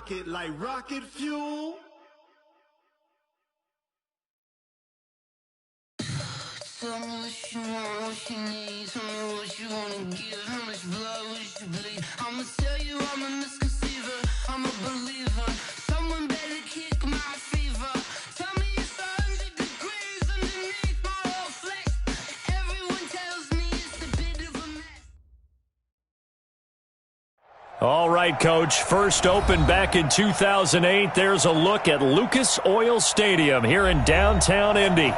rocket like rocket fuel. Tell me what you want, what you need. Tell me what you wanna give. How much blood would you bleed? I'ma tell you I'm a misconceiver. I'm a believer. Someone better kick my fever. Tell me it's 100 degrees underneath my whole flesh. Everyone tells me it's a bit of a mess. All right, Coach. First opened back in 2008. There's a look at Lucas Oil Stadium here in downtown Indy.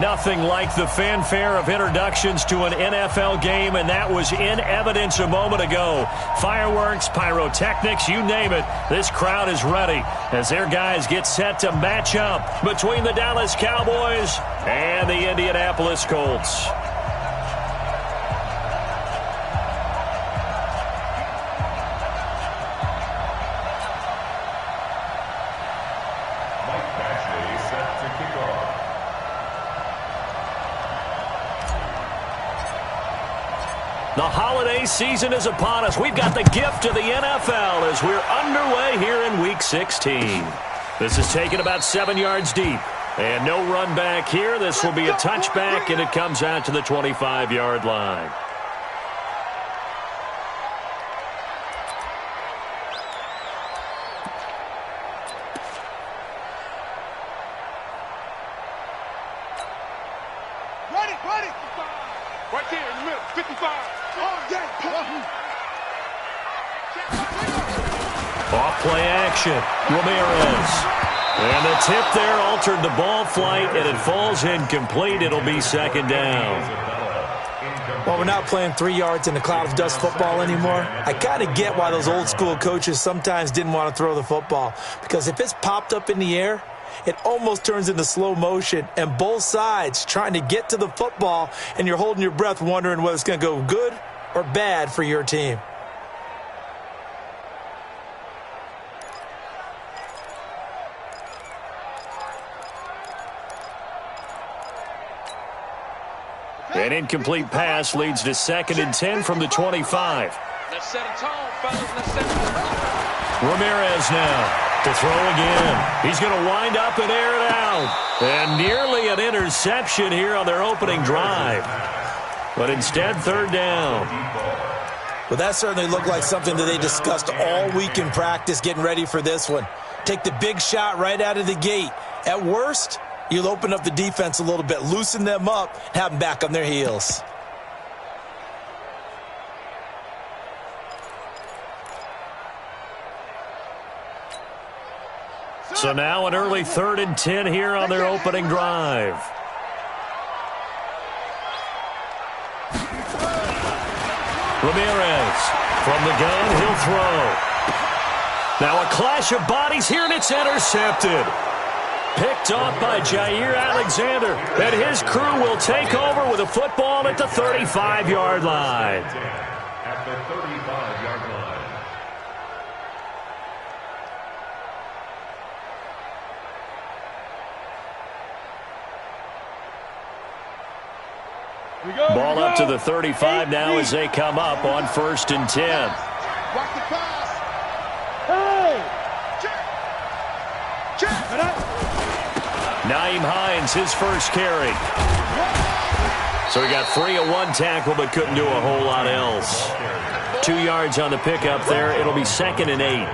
Nothing like the fanfare of introductions to an NFL game, and that was in evidence a moment ago. Fireworks, pyrotechnics, you name it. This crowd is ready as their guys get set to match up between the Dallas Cowboys and the Indianapolis Colts. The holiday season is upon us. We've got the gift of the NFL as we're underway here in Week 16. This is taken about 7 yards deep. And no run back here. This will be a touchback, and it comes out to the 25-yard line. Ready. Right there in the middle, 55. Off play action, Ramirez. And the tip there altered the ball flight, and it falls incomplete. It'll be second down. Well, we're not playing 3 yards in a cloud of dust football anymore. I kind of get why those old school coaches sometimes didn't want to throw the football, because if it's popped up in the air, it almost turns into slow motion, and both sides trying to get to the football, and you're holding your breath wondering whether it's going to go good or bad for your team. An incomplete pass leads to 2nd and 10 from the 25. Let's set a tone, fellas. Let's set a tone. Ramirez now to throw again. He's going to wind up and air it out. And nearly an interception here on their opening drive. But instead, third down. Well, that certainly looked like something that they discussed all week in practice getting ready for this one. Take the big shot right out of the gate. At worst, you'll open up the defense a little bit, loosen them up, and have them back on their heels. So now an early 3rd and 10 here on their opening drive. Ramirez from the gun, he'll throw. Now a clash of bodies here, and it's intercepted. Picked off by Jair Alexander, and his crew will take over with a football at the 35-yard line. At the 35-yard line. Ball up to the 35 now as they come up on 1st and 10. Watch the pass. Hey! Check. Naeem Hines, his first carry. So he got free of one tackle but couldn't do a whole lot else. 2 yards on the pickup there. It'll be 2nd and 8.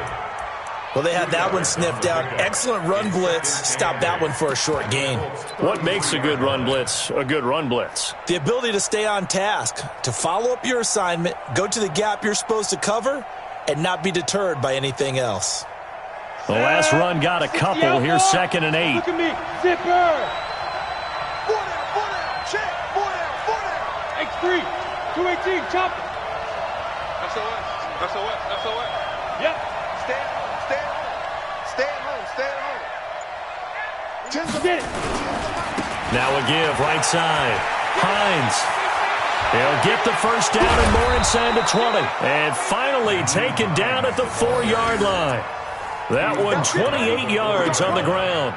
Well, they had that one sniffed out. Excellent run blitz. Stopped that one for a short gain. What makes a good run blitz a good run blitz? The ability to stay on task, to follow up your assignment, go to the gap you're supposed to cover, and not be deterred by anything else. The last run got a couple. Here's 2nd and 8. Look at me. Zipper. 4 down. Check. 4 down. X3. 218. Chop it. SOS. Yep. Stay at home. Get it. Now a give right side. Hines. He'll get the first down and more inside the 20. And finally taken down at the 4-yard line. That one 28 yards on the ground.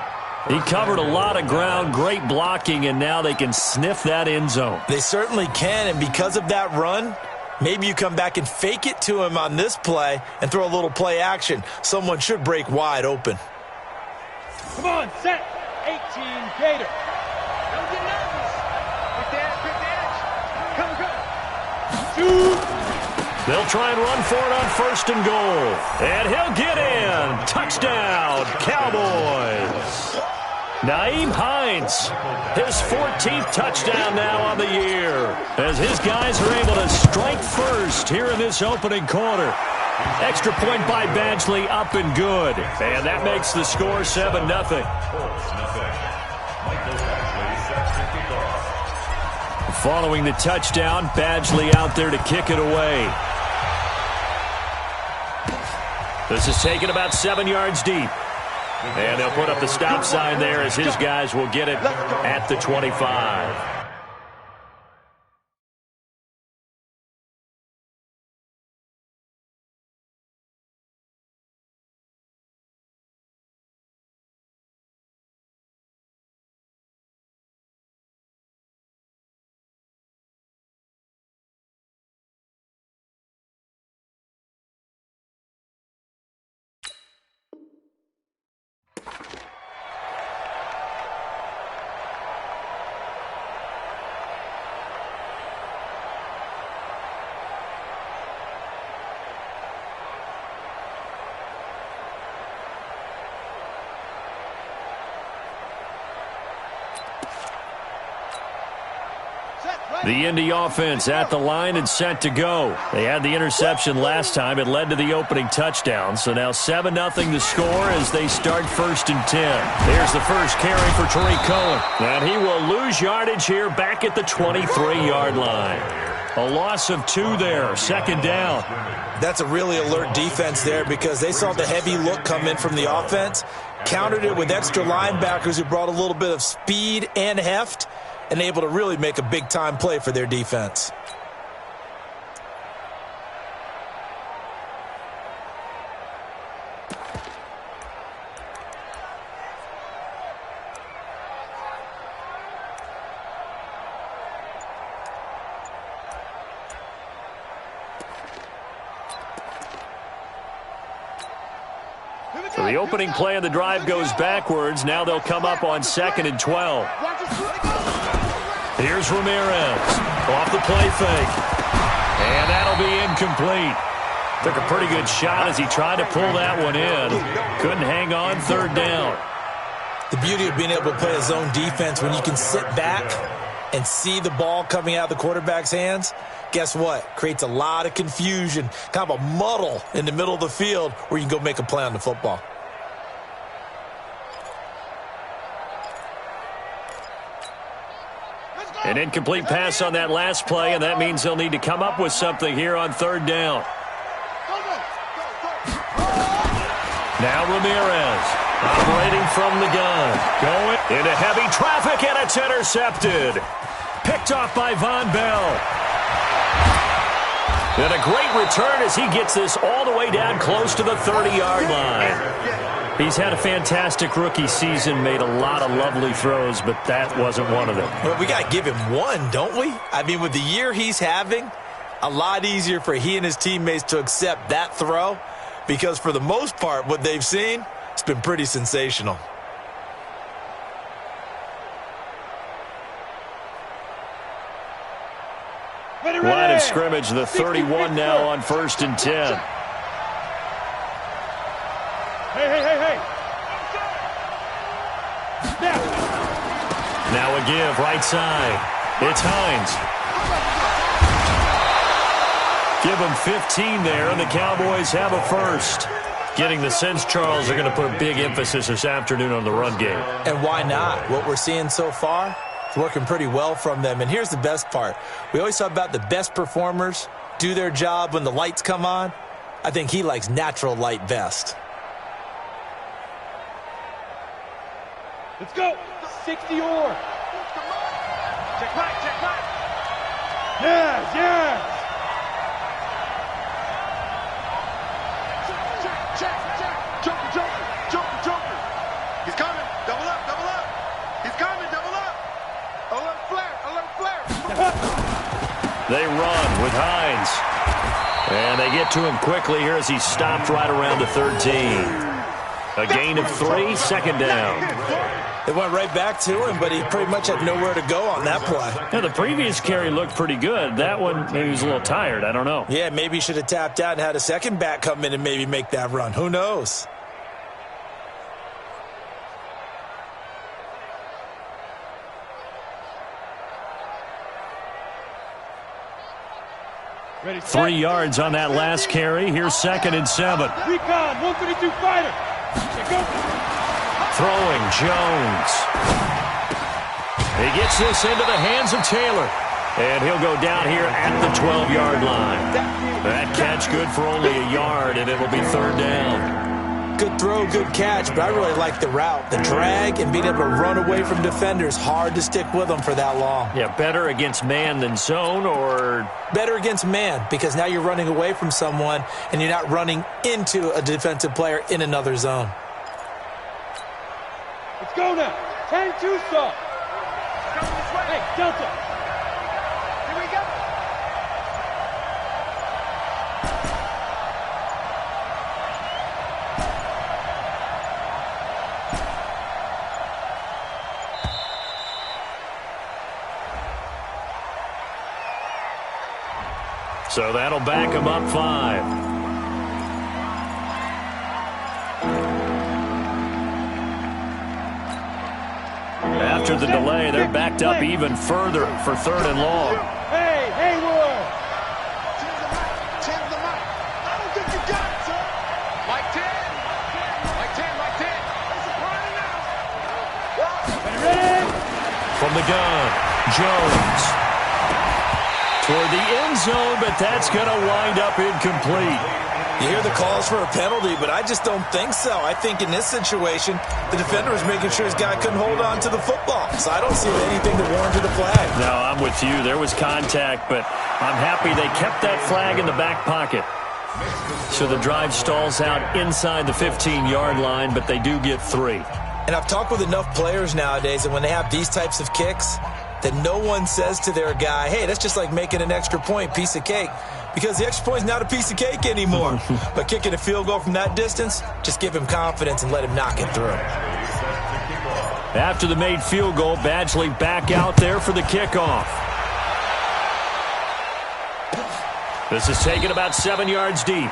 He covered a lot of ground, great blocking, and now they can sniff that end zone. They certainly can, and because of that run, Maybe you come back and fake it to him on this play and throw a little play action. Someone should break wide open. Come on, set. 18, Gator. Don't get nervous. Quick the edge. Shoot. They'll try and run for it on 1st and goal. And he'll get in. Touchdown, Cowboys. Nyheim Hines, his 14th touchdown now on the year, as his guys are able to strike first here in this opening quarter. Extra point by Badgley, up and good. And that makes the score 7-0. Following the touchdown, Badgley out there to kick it away. This is taken about 7 yards deep. And they'll put up the stop sign there as his guys will get it at the 25. The Indy offense at the line and set to go. They had the interception last time. It led to the opening touchdown. So now 7-0 the score as they start 1st and 10. Here's the first carry for Tariq Cohen. And he will lose yardage here back at the 23-yard line. A loss of 2 there, 2nd down. That's a really alert defense there because they saw the heavy look come in from the offense, countered it with extra linebackers who brought a little bit of speed and heft, and able to really make a big-time play for their defense. So the opening play of the drive goes backwards. Now they'll come up on 2nd and 12. Here's Ramirez off the play fake. And that'll be incomplete. Took a pretty good shot as he tried to pull that one in. Couldn't hang on, 3rd down. The beauty of being able to play a zone defense when you can sit back and see the ball coming out of the quarterback's hands, guess what? Creates a lot of confusion, kind of a muddle in the middle of the field where you can go make a play on the football. An incomplete pass on that last play, and that means they'll need to come up with something here on 3rd down. Now Ramirez operating from the gun. Going into heavy traffic, and it's intercepted. Picked off by Von Bell. And a great return as he gets this all the way down close to the 30-yard line. He's had a fantastic rookie season, made a lot of lovely throws, but that wasn't one of them. Well, we got to give him one, don't we? I mean, with the year he's having, a lot easier for he and his teammates to accept that throw because for the most part, what they've seen, it's been pretty sensational. Line of scrimmage, the 31 now on 1st and 10. Hey. Now a give, right side. It's Hines. Give them 15 there, and the Cowboys have a first. Getting the sense, Charles, they're going to put a big emphasis this afternoon on the run game. And why not? What we're seeing so far, it's working pretty well from them. And here's the best part. We always talk about the best performers do their job when the lights come on. I think he likes natural light best. Let's go. 60 or. Check back. Yes. Check. Joker. He's coming. Double up. He's coming. Double up. Alert flare. They run with Hines. And they get to him quickly here as he stopped right around the 13. A gain of 3, second down. They went right back to him, but he pretty much had nowhere to go on that play. Yeah, the previous carry looked pretty good. That one, maybe he was a little tired. I don't know. Yeah, maybe he should have tapped out and had a second back come in and maybe make that run. Who knows? Ready, 3 yards on that last carry. Here's 2nd and 7. Recon, 132 fighter. Go. Throwing Jones. He gets this into the hands of Taylor. And he'll go down here at the 12-yard line. That catch good for only a yard, and it'll be 3rd down. Good throw, good catch, but I really like the route. The drag and being able to run away from defenders, hard to stick with them for that long. Yeah, better against man than zone, or? Better against man, because now you're running away from someone and you're not running into a defensive player in another zone. Let's go now. 10-2 stop. Hey, Delta. Here we go. So that'll back him up 5. After the delay, they're backed up even further for 3rd and long. Hey, Hayward! Change the mic. I don't think you got it, sir. Like 10. Like 10, like 10. It's a party now. Ready? From the gun, Jones. Toward the end zone, but that's going to wind up incomplete. You hear the calls for a penalty, but I just don't think so. I think in this situation, the defender was making sure his guy couldn't hold on to the football. So I don't see anything that warranted a flag. No, I'm with you. There was contact, but I'm happy they kept that flag in the back pocket. So the drive stalls out inside the 15-yard line, but they do get 3. And I've talked with enough players nowadays that when they have these types of kicks, that no one says to their guy, hey, that's just like making an extra point, piece of cake. Because the extra point is not a piece of cake anymore. But kicking a field goal from that distance, just give him confidence and let him knock it through. After the made field goal, Badgley back out there for the kickoff. This is taken about 7 yards deep.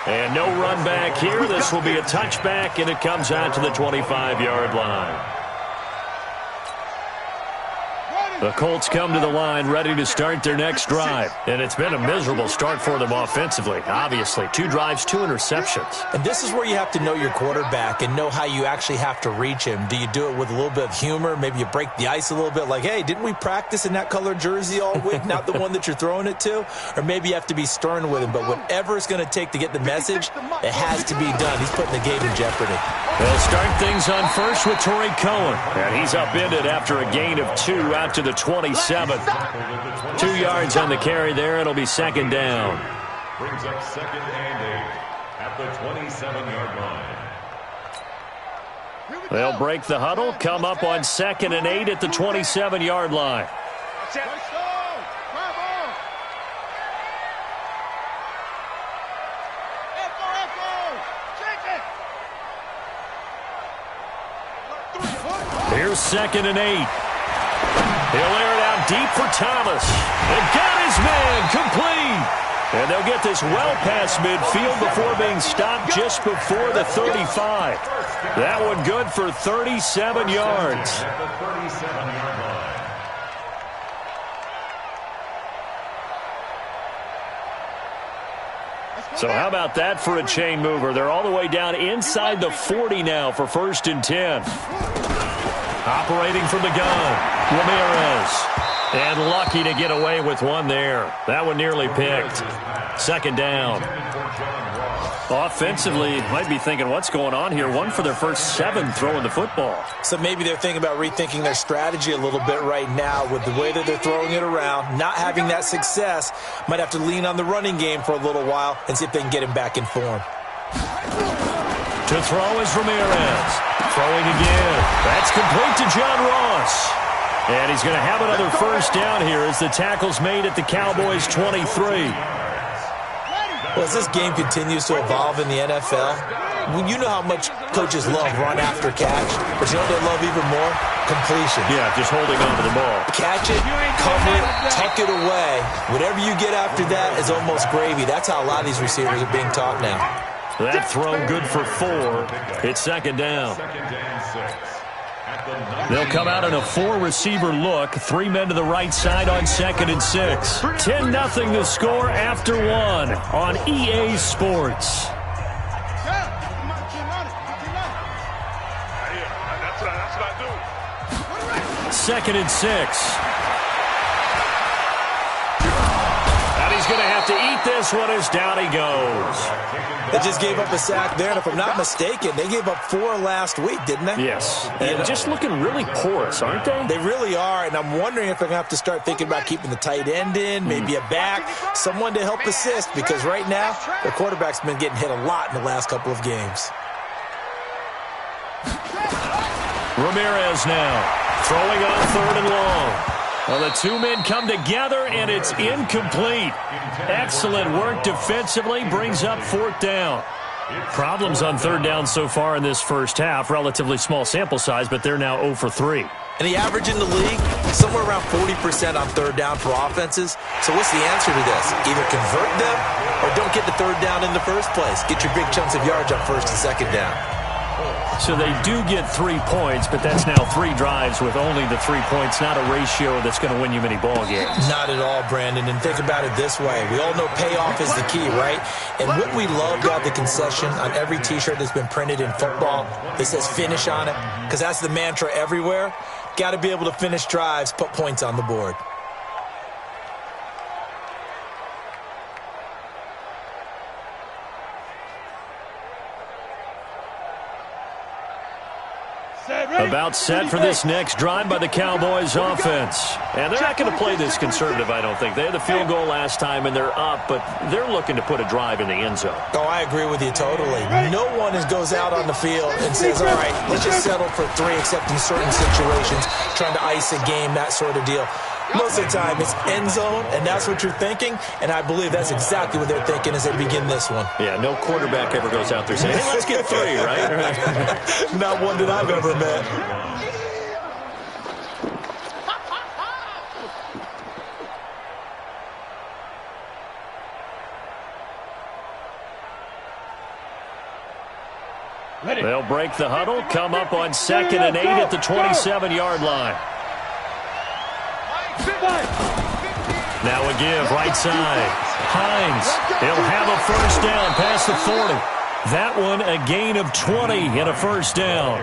And no run back here. This will be a touchback, and it comes out to the 25-yard line. The Colts come to the line ready to start their next drive. And it's been a miserable start for them offensively. Obviously, 2 drives, 2 interceptions. And this is where you have to know your quarterback and know how you actually have to reach him. Do you do it with a little bit of humor? Maybe you break the ice a little bit like, hey, didn't we practice in that colored jersey all week? Not the one that you're throwing it to? Or maybe you have to be stern with him. But whatever it's going to take to get the message, it has to be done. He's putting the game in jeopardy. They'll start things on first with Torrey Cohen. And he's upended after a gain of 2 out to the 27. 2 yards on the carry there. It'll be 2nd down. Brings up 2nd and 8 at the 27-yard line. They'll break the huddle, come up on 2nd and 8 at the 27-yard line. Here's 2nd and 8. He'll air it out deep for Thomas. And got his man complete. And they'll get this well past midfield before being stopped just before the 35. That one good for 37 yards. At the 37-yard line. So how about that for a chain mover? They're all the way down inside the 40 now for 1st and 10. Operating from the gun, Ramirez. And lucky to get away with one there. That one nearly picked. 2nd down. Offensively, might be thinking, what's going on here? 1 for their first 7 throwing the football. So maybe they're thinking about rethinking their strategy a little bit right now with the way that they're throwing it around. Not having that success, might have to lean on the running game for a little while and see if they can get him back in form. To throw is Ramirez. Throwing again. That's complete to John Ross. And he's going to have another first down here as the tackle's made at the Cowboys' 23. Well, as this game continues to evolve in the NFL, you know how much coaches love run after catch, but you know what they love even more? Completion. Yeah, just holding on to the ball. Catch it, cover it, tuck it away. Whatever you get after that is almost gravy. That's how a lot of these receivers are being taught now. That throw good for 4. It's second down. They'll come out in a 4-receiver look. 3 men to the right side on 2nd and 6. 10-0 the score after 1 on EA Sports. Second and 6. And he's going to have to eat this one as down he goes. They just gave up a sack there, and if I'm not mistaken, they gave up 4 last week, didn't they? Yes. And just looking really porous, aren't they? They really are, and I'm wondering if they're going to have to start thinking about keeping the tight end in, maybe a back, someone to help assist, because right now, their quarterback's been getting hit a lot in the last couple of games. Ramirez now throwing on 3rd and long. Well, the 2 men come together, and it's incomplete. Excellent work defensively, brings up 4th down. Problems on 3rd down so far in this first half. Relatively small sample size, but they're now 0 for 3. And the average in the league, somewhere around 40% on 3rd down for offenses. So what's the answer to this? Either convert them or don't get the 3rd down in the first place. Get your big chunks of yards on 1st and 2nd down. So they do get 3 points, but that's now 3 drives with only the 3 points, not a ratio that's going to win you many ball games. Not at all, Brandon. And think about it this way. We all know payoff is the key, right? And what we love about the concession on every T-shirt that's been printed in football, it says finish on it, because that's the mantra everywhere. Got to be able to finish drives, put points on the board. About set for this next drive by the Cowboys offense. And they're not going to play this conservative, I don't think. They had the field goal last time, and they're up, but they're looking to put a drive in the end zone. Oh, I agree with you totally. No one goes out on the field and says, all right, let's just settle for 3, except in certain situations, trying to ice a game, that sort of deal. Most of the time, it's end zone, and that's what you're thinking, and I believe that's exactly what they're thinking as they begin this one. Yeah, no quarterback ever goes out there saying, hey, let's get 3, right? Not one that I've ever met. They'll break the huddle, come up on 2nd and 8 at the 27-yard line. Now a give, right side. Hines, he'll have a first down past the 40. That one a gain of 20 and a first down.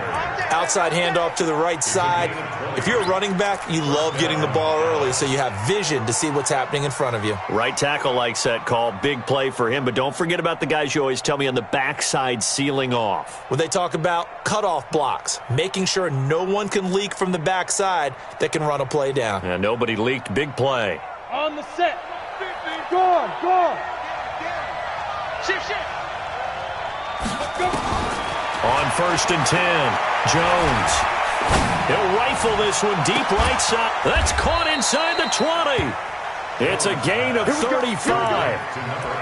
Outside handoff to the right side. If you're a running back, you love getting the ball early so you have vision to see what's happening in front of you. Right tackle likes that call. Big play for him, but don't forget about the guys you always tell me on the backside sealing off. When they talk about cutoff blocks, making sure no one can leak from the backside that can run a play down. And nobody leaked. Big play. On the set. Guard. Shift. On 1st and 10, Jones. He'll rifle this one deep right side. That's caught inside the 20. It's a gain of 35.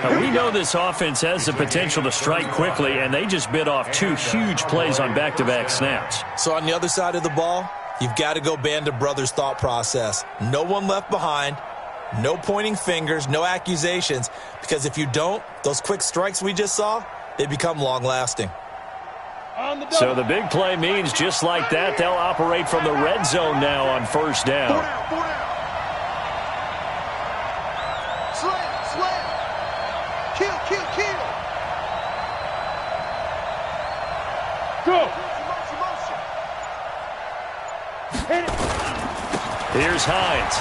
Now, we know this offense has the potential to strike quickly, and they just bit off 2 huge plays on back-to-back snaps. So on the other side of the ball, you've got to go Band of Brothers thought process. No one left behind. No pointing fingers, no accusations, because if you don't, those quick strikes we just saw, they become long-lasting. So the big play means just like that, they'll operate from the red zone now on 1st down. Slam. Kill. Go. Hit it. Here's Hines.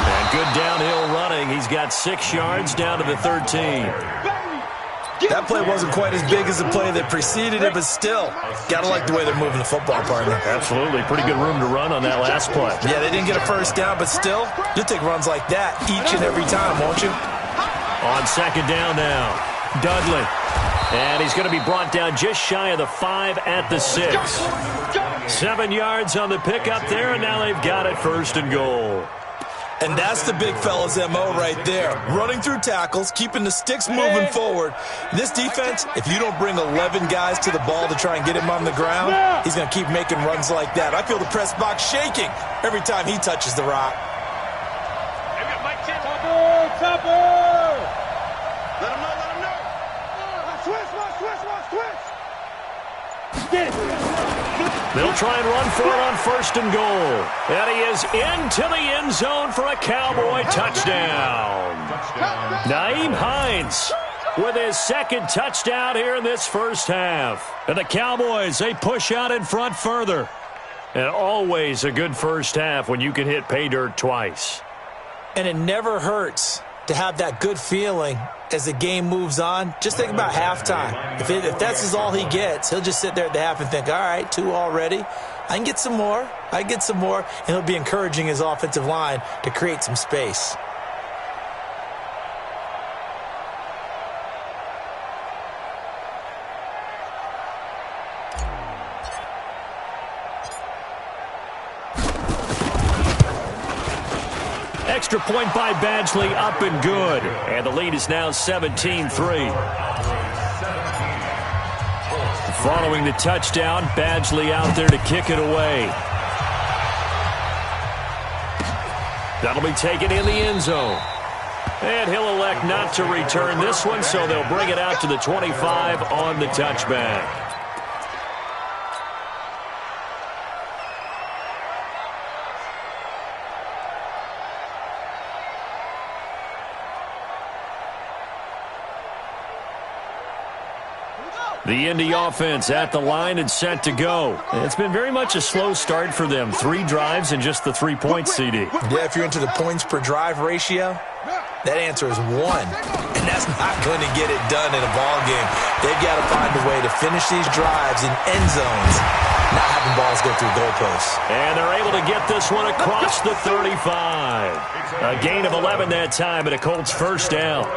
And good downhill running. He's got 6 yards down to the 13. That play wasn't quite as big as the play that preceded it, but still, got to like the way they're moving the football, partner. Absolutely. Pretty good room to run on that last play. Yeah, they didn't get a first down, but still, you'll take runs like that each and every time, won't you? On 2nd down now, Dudley. And he's going to be brought down just shy of the 5 at the 6. 7 yards on the pickup there, and now they've got it 1st and goal. And that's the big fella's MO right there. Running through tackles, keeping the sticks moving forward. This defense, if you don't bring 11 guys to the ball to try and get him on the ground, he's going to keep making runs like that. I feel the press box shaking every time he touches the rock. Chopper! Let him know, let him know. Switch. Get it. They'll try and run for it on 1st and goal. And he is into the end zone for a Cowboy touchdown. Nyheim Hines with his 2nd touchdown here in this first half. And the Cowboys, they push out in front further. And always a good first half when you can hit pay dirt twice. And it never hurts to have that good feeling as the game moves on. Just think about halftime. If that's all he gets, he'll just sit there at the half and think, all right, 2 already. I can get some more. And he'll be encouraging his offensive line to create some space. Extra point by Badgley, up and good. And the lead is now 17-3. Following the touchdown, Badgley out there to kick it away. That'll be taken in the end zone. And he'll elect not to return this one, so they'll bring it out to the 25 on the touchback. The Indy offense at the line and set to go. It's been very much a slow start for them. 3 drives and just the 3 points, CD. Yeah, if you're into the points per drive ratio, that answer is 1. And that's not going to get it done in a ball game. They've got to find a way to finish these drives in end zones, not having balls go through goalposts. And they're able to get this one across the 35. A gain of 11 that time, and a Colts first down.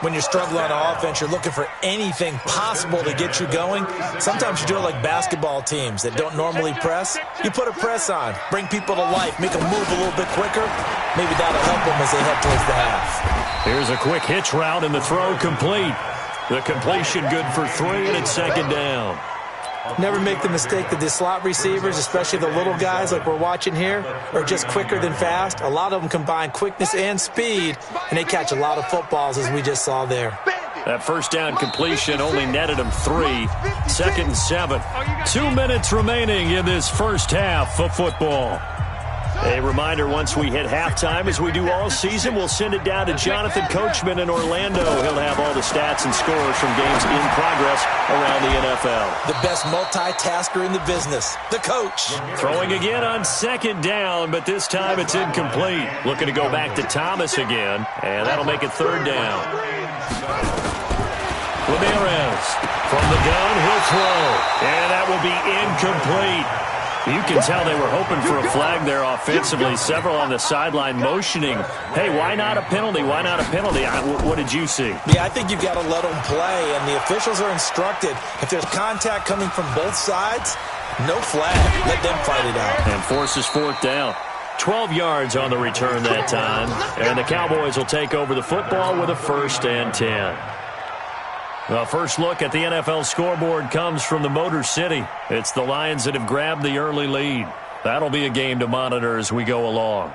When you're struggling on offense, you're looking for anything possible to get you going. Sometimes you do it like basketball teams that don't normally press. You put a press on, bring people to life, make them move a little bit quicker. Maybe that'll help them as they head towards the half. Here's a quick hitch route, and the throw complete. The completion good for 3, and it's 2nd down. Never make the mistake that the slot receivers, especially the little guys like we're watching here, are just quicker than fast. A lot of them combine quickness and speed, and they catch a lot of footballs, as we just saw there. That first down completion only netted them 3. 2nd and 7. 2 minutes remaining in this first half of football. A reminder, once we hit halftime, as we do all season, we'll send it down to Jonathan Coachman in Orlando. He'll have all the stats and scores from games in progress around the NFL. The best multitasker in the business, the coach. Throwing again on 2nd down, but this time it's incomplete. Looking to go back to Thomas again, and that'll make it 3rd down. Ramirez from the gun, he'll throw, and that will be incomplete. You can tell they were hoping for a flag there offensively. Several on the sideline motioning, hey, why not a penalty? Why not a penalty? What did you see? Yeah, I think you've got to let them play, and the officials are instructed. If there's contact coming from both sides, no flag. Let them fight it out. And forces 4th down. 12 yards on the return that time. And the Cowboys will take over the football with a 1st and 10. The first look at the NFL scoreboard comes from the Motor City. It's the Lions that have grabbed the early lead. That'll be a game to monitor as we go along.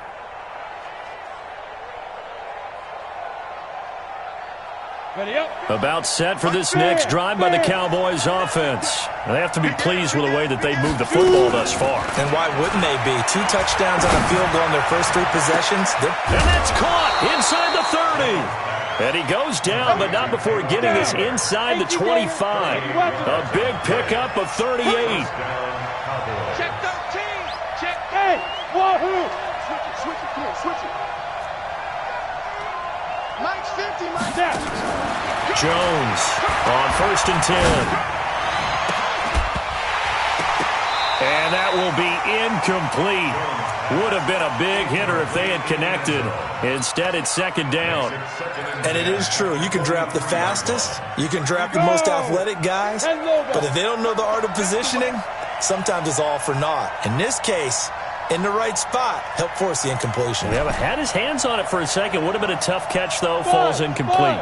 Ready up. About set for this next drive by the Cowboys offense. They have to be pleased with the way that they've moved the football thus far. And why wouldn't they be? 2 touchdowns on a field goal in their first 3 possessions. And that's caught inside the 30. And he goes down, but not before getting this inside the 25. A big pickup of 38. Check 13. Check. Hey, wahoo! Switch it, come on, switch it. Mike's 50, Mike. Snap. Jones on 1st and 10. And that will be incomplete. Would have been a big hitter if they had connected. Instead, it's second down. And it is true. You can draft the fastest. You can draft the most athletic guys. But if they don't know the art of positioning, sometimes it's all for naught. In this case, in the right spot, help force the incompletion. Yeah, but had his hands on it for a second. Would have been a tough catch, though. Falls incomplete.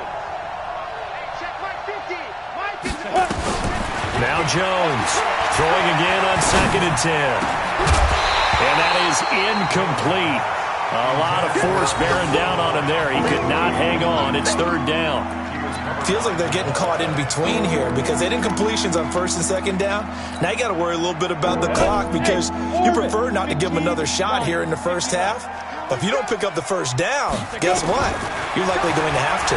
Now Jones throwing again on 2nd and 10. And that is incomplete. A lot of force bearing down on him there. He could not hang on. It's 3rd down. Feels like they're getting caught in between here because they did incompletions on 1st and 2nd down. Now you got to worry a little bit about the clock because you prefer not to give them another shot here in the first half. But if you don't pick up the 1st down, guess what? You're likely going to have to.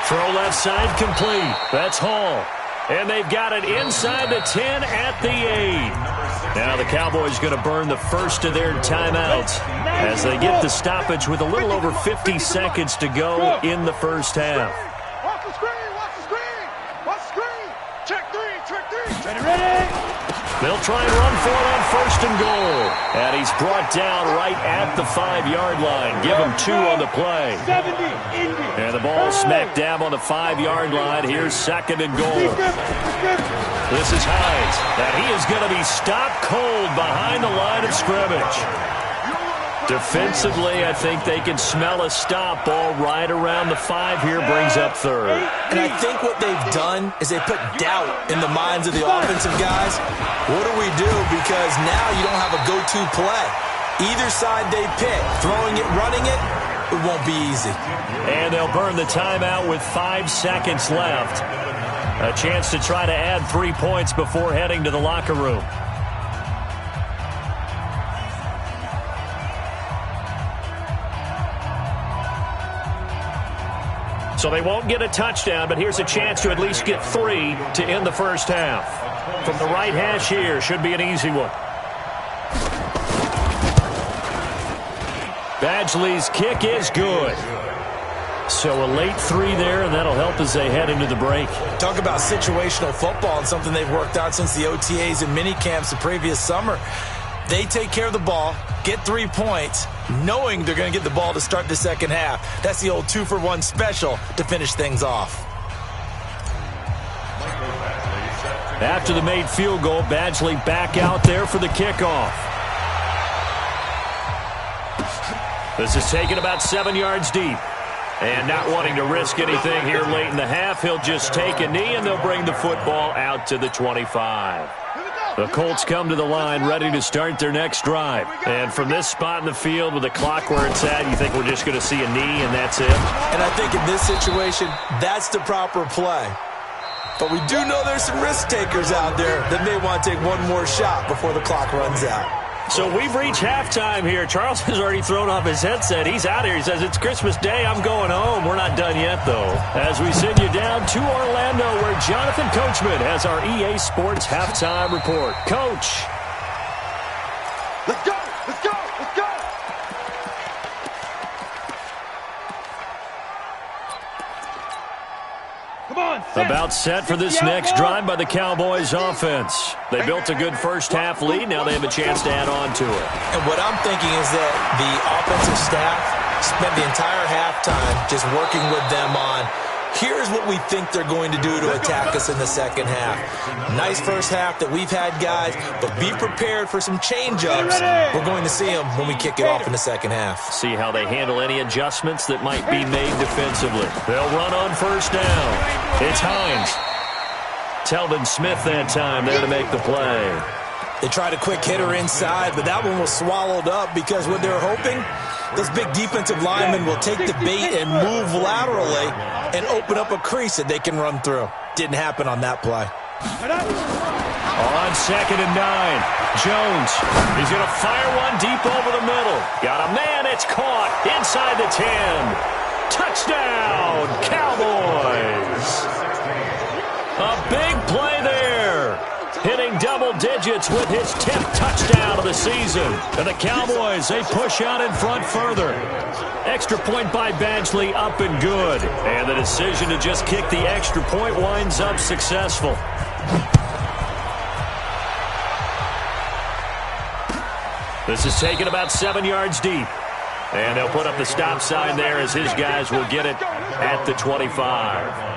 Throw left side complete. That's Hall. And they've got it inside the 10 at the 8. Now the Cowboys going to burn the first of their timeouts as they get the stoppage with a little over 50 seconds to go in the first half. Watch the screen, watch the screen, watch the screen. Check 3. Ready. They'll try and run for it on 1st and goal. And he's brought down right at the 5-yard line. Give him 2 on the play. And the ball smack dab on the 5-yard line. Here's 2nd and goal. This is Hines. And he is going to be stopped cold behind the line of scrimmage. Defensively, I think they can smell a stop. Ball right around the 5 here, brings up 3rd. And I think what they've done is they put doubt in the minds of the offensive guys. What do we do? Because now you don't have a go-to play. Either side they pick, throwing it, running it, it won't be easy. And they'll burn the timeout with 5 seconds left. A chance to try to add 3 points before heading to the locker room. So they won't get a touchdown, but here's a chance to at least get 3 to end the first half. From the right hash here, should be an easy one. Badgley's kick is good. So a late 3 there, and that'll help as they head into the break. Talk about situational football and something they've worked out since the OTAs and mini camps the previous summer. They take care of the ball, get 3 points, knowing they're going to get the ball to start the second half. That's the old 2-for-1 special to finish things off. After the made field goal, Badgley back out there for the kickoff. This is taken about 7 yards deep. And not wanting to risk anything here late in the half, he'll just take a knee, and they'll bring the football out to the 25. The Colts come to the line ready to start their next drive. And from this spot in the field with the clock where it's at, you think we're just going to see a knee and that's it? And I think in this situation, that's the proper play. But we do know there's some risk takers out there that may want to take one more shot before the clock runs out. So we've reached halftime here. Charles has already thrown off his headset. He's out here. He says, it's Christmas Day. I'm going home. We're not done yet, though. As we send you down to Orlando, where Jonathan Coachman has our EA Sports halftime report. Coach. Let's go. Let's go. Let's go. Come on, About set for this next drive by the Cowboys offense. They built a good first half lead. Now they have a chance to add on to it. And what I'm thinking is that the offensive staff spent the entire halftime just working with them on, here's what we think they're going to do to attack us in the second half. Nice first half that we've had, guys, but be prepared for some change-ups. We're going to see them when we kick it off in the second half. See how they handle any adjustments that might be made defensively. They'll run on first down. It's Hines. Telvin Smith that time there to make the play. They tried a quick hitter inside, but that one was swallowed up because what they're hoping, those big defensive linemen will take the bait and move laterally and open up a crease that they can run through. Didn't happen on that play. On 2nd and 9, Jones. He's going to fire one deep over the middle. Got a man. It's caught inside the 10. Touchdown, Cowboys. A big play there. Hitting double digits with his 10th touchdown of the season. And the Cowboys, they push out in front further. Extra point by Badgley, up and good. And the decision to just kick the extra point winds up successful. This is taken about 7 yards deep. And they'll put up the stop sign there as his guys will get it at the 25.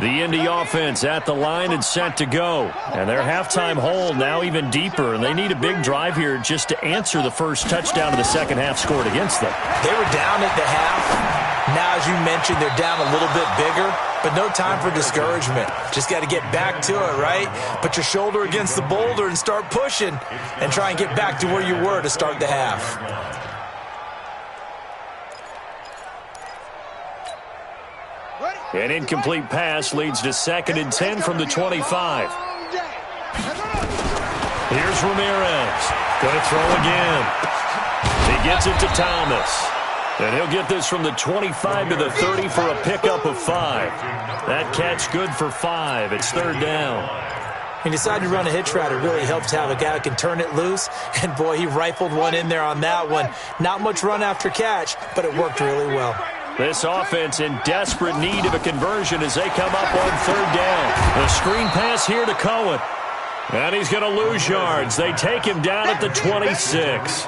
The Indy offense at the line and set to go. And their halftime hole now even deeper. And they need a big drive here just to answer the first touchdown of the second half scored against them. They were down at the half. Now, as you mentioned, they're down a little bit bigger. But no time for discouragement. Just got to get back to it, right? Put your shoulder against the boulder and start pushing. And try and get back to where you were to start the half. An incomplete pass leads to 2nd and 10 from the 25. Here's Ramirez. Going to throw again. He gets it to Thomas. And he'll get this from the 25 to the 30 for a pickup of 5. That catch good for 5. It's 3rd down. He decided to run a hitch route. It really helps to have a guy who can turn it loose. And, boy, he rifled one in there on that one. Not much run after catch, but it worked really well. This offense in desperate need of a conversion as they come up on 3rd down. The screen pass here to Cohen. And he's going to lose yards. They take him down at the 26.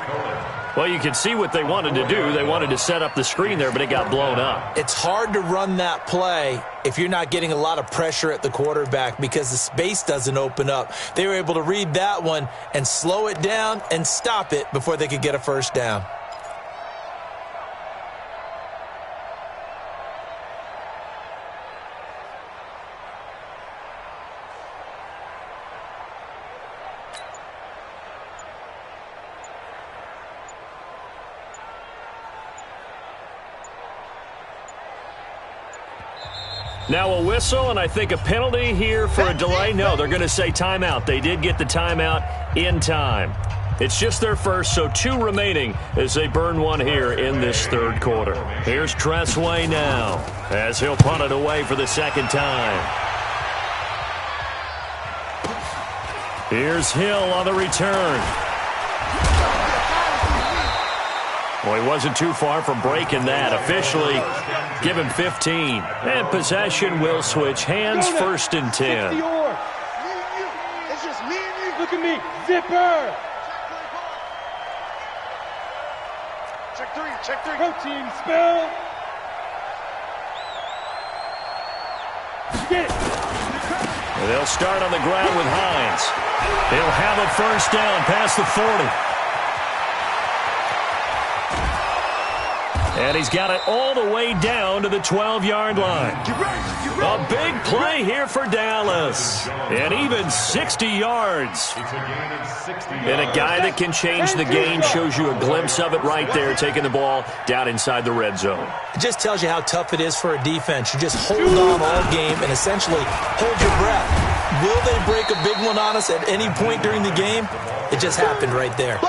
Well, you can see what they wanted to do. They wanted to set up the screen there, but it got blown up. It's hard to run that play if you're not getting a lot of pressure at the quarterback because the space doesn't open up. They were able to read that one and slow it down and stop it before they could get a first down. Now a whistle, and I think a penalty here for a delay. No, they're going to say timeout. They did get the timeout in time. It's just their first, so 2 remaining as they burn one here in this 3rd quarter. Here's Tressway now as he'll punt it away for the 2nd time. Here's Hill on the return. Well, he wasn't too far from breaking that. Officially, give him 15. And possession will switch hands, 1st and 10. It's just me and you. Look at me. Zipper. Check 3, check 3. Protein spell. Get it. And they'll start on the ground with Hines. He'll have a first down past the 40. And he's got it all the way down to the 12-yard line. A big play here for Dallas. And even 60 yards. And a guy that can change the game shows you a glimpse of it right there, taking the ball down inside the red zone. It just tells you how tough it is for a defense. You just hold on all game and essentially hold your breath. Will they break a big one on us at any point during the game? It just happened right there.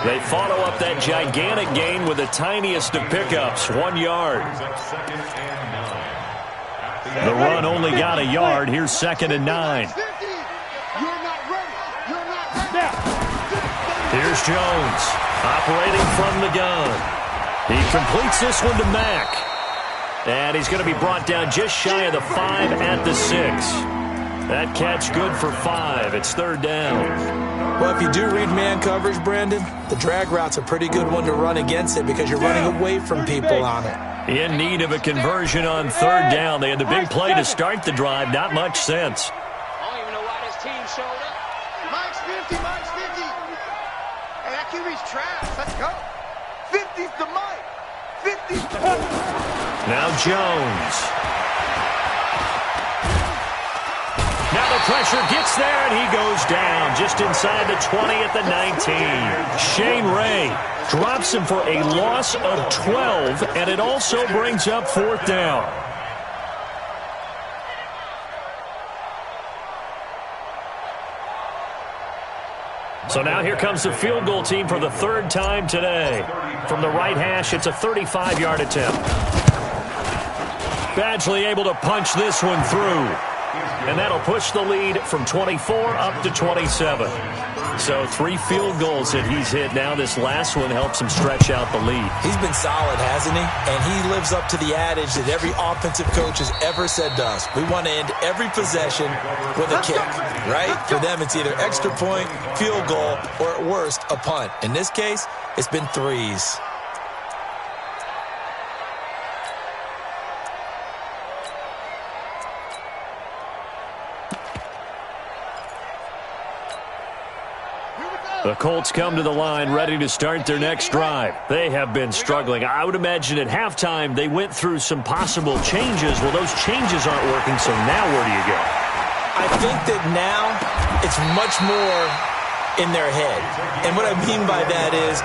They follow up that gigantic gain with the tiniest of pickups, 1 yard. The run only got a yard. Here's 2nd and 9. Here's Jones, operating from the gun. He completes this one to Mack. And he's going to be brought down just shy of the 5 at the 6. That catch good for 5. It's 3rd down. Well, if you do read man coverage, Brandon, the drag route's a pretty good one to run against it because you're running away from people on it. In need of a conversion on 3rd down. They had the big play to start the drive. Not much sense. I don't even know why this team showed up. Mike's 50, Mike's 50. Hey, that QB's trash. Let's go. 50's to Mike. 50's to Now Jones. Now the pressure gets there, and he goes down just inside the 20 at the 19. Shane Ray drops him for a loss of 12, and it also brings up 4th down. So now here comes the field goal team for the 3rd time today. From the right hash, it's a 35-yard attempt. Badgley able to punch this one through. and that'll push the lead from 24 up to 27. So 3 field goals that he's hit now. This last one helps him stretch out the lead. He's been solid, hasn't he? And he lives up to the adage that every offensive coach has ever said to us. We want to end every possession with a kick, right? For them, it's either extra point, field goal, or at worst, a punt. In this case, it's been threes. The Colts come to the line ready to start their next drive. They have been struggling. I would imagine at halftime they went through some possible changes. Well, those changes aren't working, so now where do you go? I think that now it's much more in their head. And what I mean by that is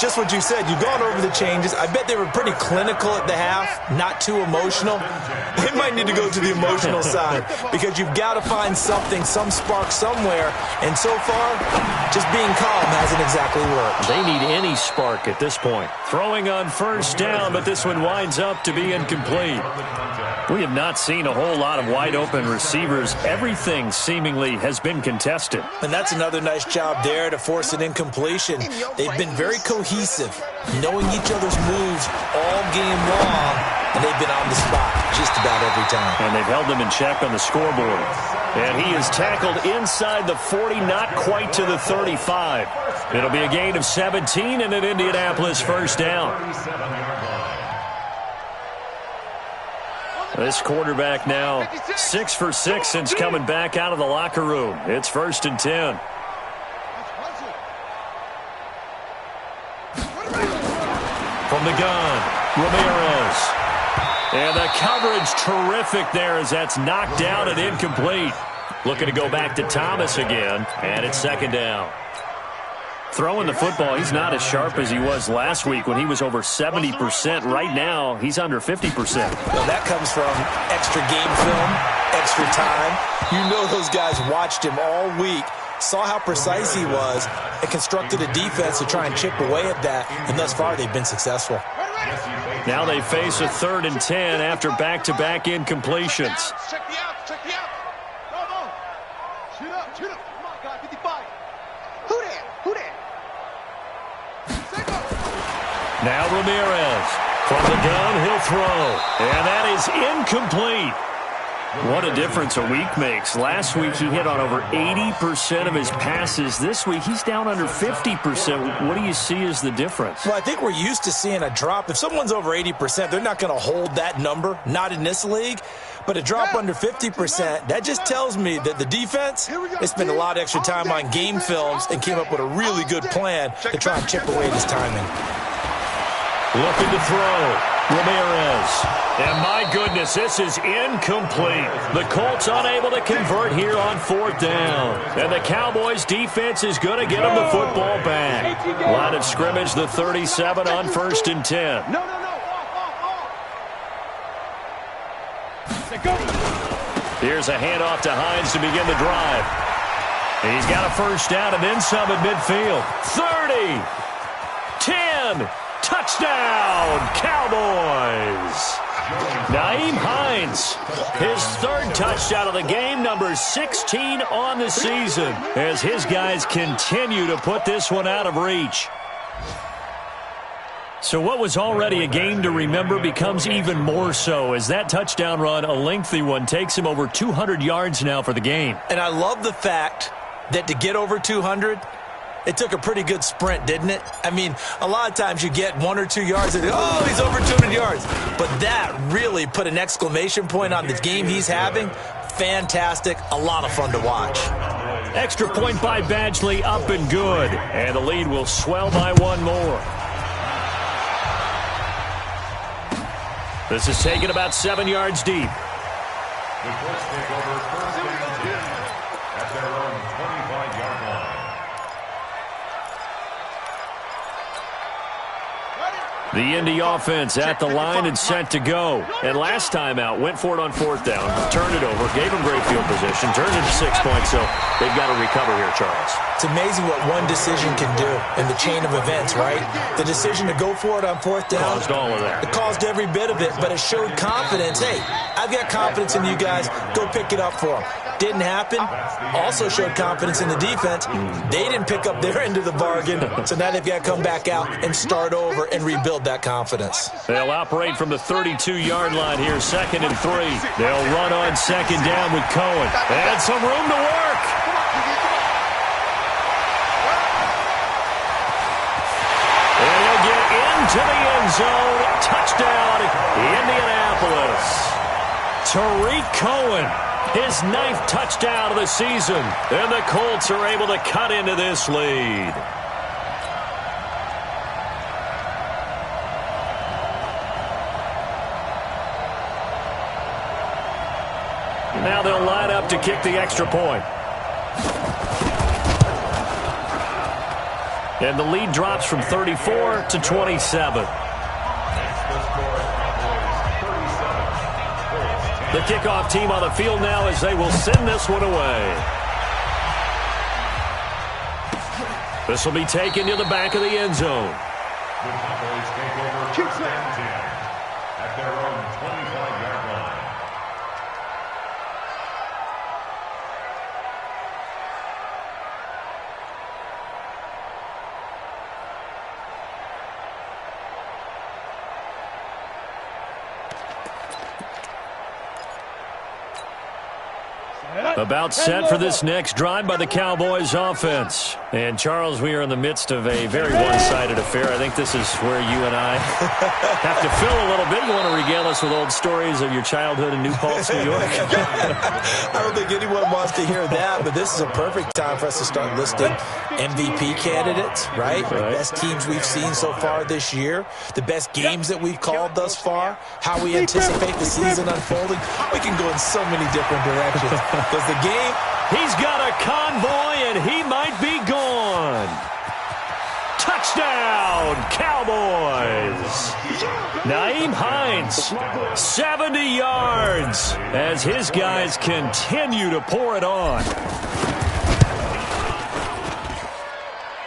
just what you said. You've gone over the changes. I bet they were pretty clinical at the half, not too emotional. They might need to go to the emotional side because you've got to find something, some spark somewhere. And so far, just being calm hasn't exactly worked. They need any spark at this point. Throwing on first down, but this one winds up to be incomplete. We have not seen a whole lot of wide-open receivers. Everything seemingly has been contested. And that's another nice job there to force an incompletion. They've been very cohesive, knowing each other's moves all game long, and they've been on the spot just about every time. And they've held them in check on the scoreboard. And he is tackled inside the 40, not quite to the 35. It'll be a gain of 17 and an Indianapolis first down. This quarterback now 6 for 6 since coming back out of the locker room. It's 1st and 10. From the gun, Ramirez. And the coverage terrific there as that's knocked down and incomplete. Looking to go back to Thomas again, and it's 2nd down. Throwing the football, he's not as sharp as he was last week when he was over 70%. Right now, he's under 50%. Well, that comes from extra game film, extra time. You know those guys watched him all week, saw how precise he was, and constructed a defense to try and chip away at that, and thus far they've been successful. Now they face a 3rd and 10 after back-to-back incompletions. Check the out. Go. Shoot up. Come on, guy, 55. Who that? Now Ramirez. From the gun, he'll throw. And that is incomplete. What a difference a week makes. Last week he hit on over 80% of his passes. This week he's down under 50%. What do you see as the difference? Well, I think we're used to seeing a drop. If someone's over 80%, they're not going to hold that number, not in this league. But a drop under 50%, that just tells me that the defense, they spent a lot of extra time on game films and came up with a really good plan to try and chip away at his timing. Looking to throw. Ramirez. And my goodness, this is incomplete. The Colts unable to convert here on 4th down. And the Cowboys defense is going to get them the football back. Line of scrimmage, the 37 on 1st and 10. No. Here's a handoff to Hines to begin the drive. He's got a first down and then some at midfield. 30, 10, touchdown, Cowboys. Nyheim Hines, his 3rd touchdown of the game, number 16 on the season, as his guys continue to put this one out of reach. So what was already a game to remember becomes even more so as that touchdown run, a lengthy one, takes him over 200 yards now for the game. And I love the fact that to get over 200, it took a pretty good sprint, didn't it? I mean, a lot of times you get 1 or 2 yards and, oh, he's over 200 yards. But that really put an exclamation point on the game he's having. Fantastic. A lot of fun to watch. Extra point by Badgley, up and good. And the lead will swell by 1 more. This is taken about 7 yards deep. The Colts take over 1st and 10 at their own 25-yard line. The Indy offense at the line and set to go. And last time out, went for it on 4th down, turned it over, gave them great field position, turned it to 6 points, so they've got to recover here, Charles. It's amazing what one decision can do in the chain of events, right? The decision to go for it on 4th down. Caused all of that. It caused every bit of it, but it showed confidence. Hey, I've got confidence in you guys. Go pick it up for them. Didn't happen. Also showed confidence in the defense. They didn't pick up their end of the bargain, so now they've got to come back out and start over and rebuild that confidence. They'll operate from the 32-yard line here, 2nd and 3. They'll run on 2nd down with Cohen. And some room to work. And he'll get into the end zone. Touchdown, Indianapolis. Tariq Cohen, his 9th touchdown of the season. And the Colts are able to cut into this lead. Now they'll line up to kick the extra point. And the lead drops from 34 to 27. The kickoff team on the field now as they will send this one away. This will be taken to the back of the end zone. The Cowboys take over 1st and 10 at their own 25-yard line. About set for this next drive by the Cowboys offense. And, Charles, we are in the midst of a very one-sided affair. I think this is where you and I have to fill a little bit. You want to regale us with old stories of your childhood in New Paltz, New York? I don't think anyone wants to hear that, but this is a perfect time for us to start listing MVP candidates, right? The best teams we've seen so far this year, the best games that we've called thus far, how we anticipate the season unfolding. We can go in so many different directions. Does the game? He's got a convoy, and he might be gone. Touchdown, Cowboys. Nyheim Hines, 70 yards, as his guys continue to pour it on.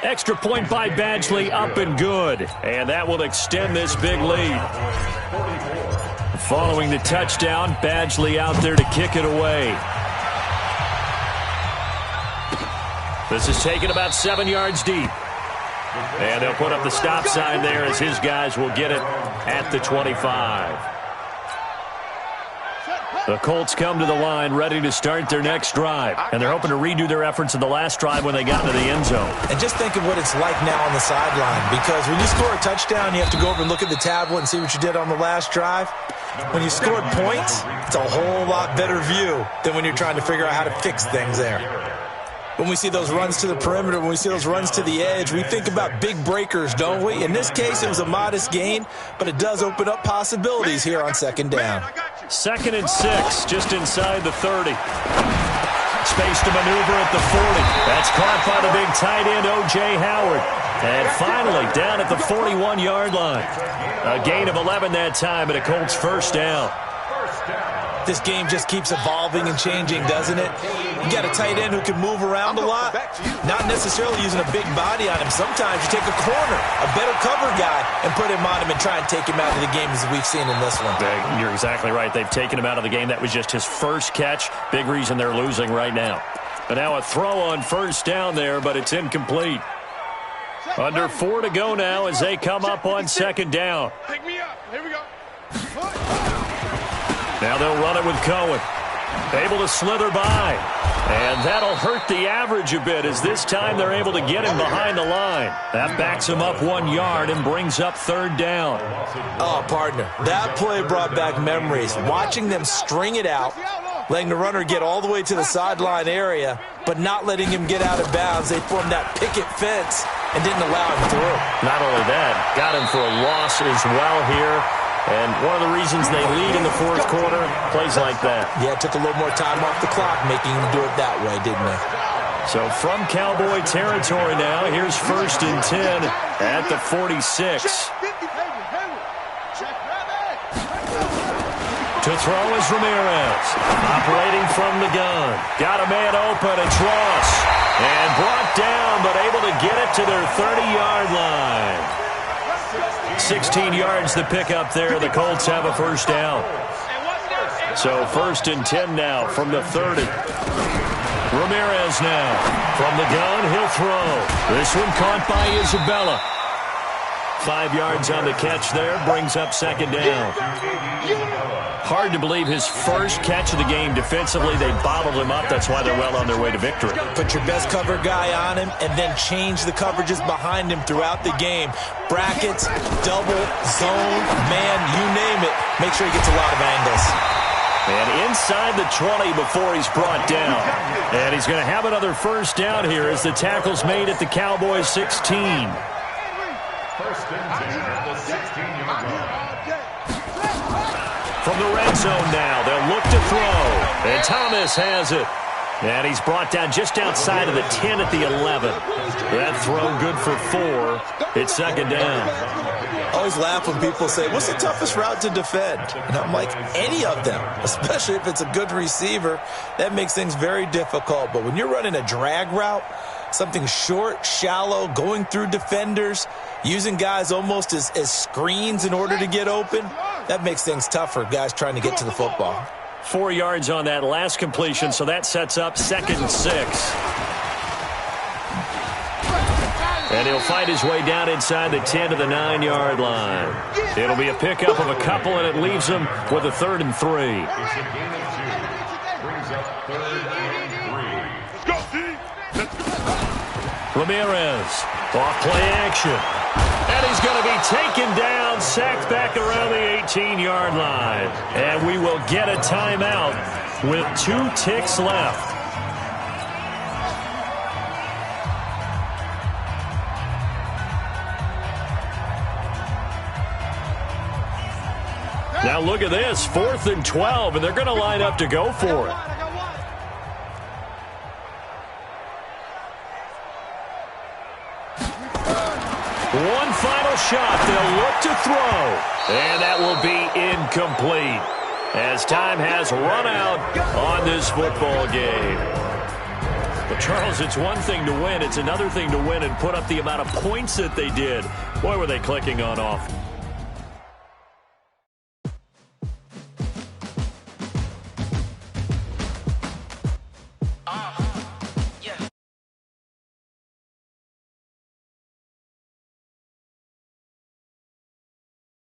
Extra point by Badgley, up and good. And that will extend this big lead. Following the touchdown, Badgley out there to kick it away. This is taken about 7 yards deep. And they'll put up the stop sign there as his guys will get it at the 25. The Colts come to the line ready to start their next drive. And they're hoping to redo their efforts in the last drive when they got into the end zone. And just think of what it's like now on the sideline. Because when you score a touchdown, you have to go over and look at the tablet and see what you did on the last drive. When you scored points, it's a whole lot better view than when you're trying to figure out how to fix things there. When we see those runs to the perimeter, when we see those runs to the edge, we think about big breakers, don't we? In this case, it was a modest gain, but it does open up possibilities here on 2nd down. 2nd and 6, just inside the 30. Space to maneuver at the 40. That's caught by the big tight end, O.J. Howard. And finally, down at the 41-yard line. A gain of 11 that time, and a Colts 1st down. This game just keeps evolving and changing, doesn't it? You got a tight end who can move around a lot, not necessarily using a big body on him. Sometimes you take a corner, a better cover guy, and put him on him and try and take him out of the game as we've seen in this one. You're exactly right. They've taken him out of the game. That was just his first catch. Big reason they're losing right now. But now a throw on 1st down there, but it's incomplete. Under 4 to go now as they come up on 2nd down. Pick me up. Here we go. Now they'll run it with Cohen. Able to slither by. And that'll hurt the average a bit as this time they're able to get him behind the line. That backs him up 1 yard and brings up 3rd down. Oh, partner, that play brought back memories. Watching them string it out, letting the runner get all the way to the sideline area, but not letting him get out of bounds. They formed that picket fence and didn't allow him through. Not only that, got him for a loss as well here. And one of the reasons they lead in the 4th quarter, plays like that. Yeah, it took a little more time off the clock, making him do it that way, didn't it? So from Cowboy territory now, here's 1st and 10 at the 46. To throw is Ramirez. Operating from the gun. Got a man open. It's Ross. And brought down, but able to get it to their 30-yard line. 16 yards the pickup there. The Colts have a first down. So 1st and 10 now from the 30. Ramirez now. From the gun, he'll throw. This one caught by Isabella. 5 yards on the catch there. Brings up 2nd down. Hard to believe his first catch of the game defensively. They bottled him up. That's why they're well on their way to victory. Put your best cover guy on him and then change the coverages behind him throughout the game. Brackets, double, zone, man, you name it. Make sure he gets a lot of angles. And inside the 20 before he's brought down. And he's going to have another first down here as the tackle's made at the Cowboys 16. 1st and 10 at the 16-yard line. From the red zone now, they'll look to throw. And Thomas has it. And he's brought down just outside of the 10 at the 11. That throw good for 4. It's 2nd down. I always laugh when people say, what's the toughest route to defend? And I'm like, any of them, especially if it's a good receiver. That makes things very difficult. But when you're running a drag route, something short, shallow, going through defenders, using guys almost as screens in order to get open, that makes things tough for guys trying to get to the football. 4 yards on that last completion, so that sets up 2nd and 6. And he'll fight his way down inside the 10 to the 9-yard line. It'll be a pickup of a couple, and it leaves him with a 3rd and 3. It's a gain of 2. Brings up 3rd and 3. Ramirez, off play action. And he's going to be taken down, sacked back around the 18-yard line. And we will get a timeout with 2 ticks left. Now look at this, 4th and 12, and they're going to line up to go for it. One final shot. They'll look to throw. And that will be incomplete as time has run out on this football game. But, Charles, it's one thing to win. It's another thing to win and put up the amount of points that they did. Boy, were they clicking on offense.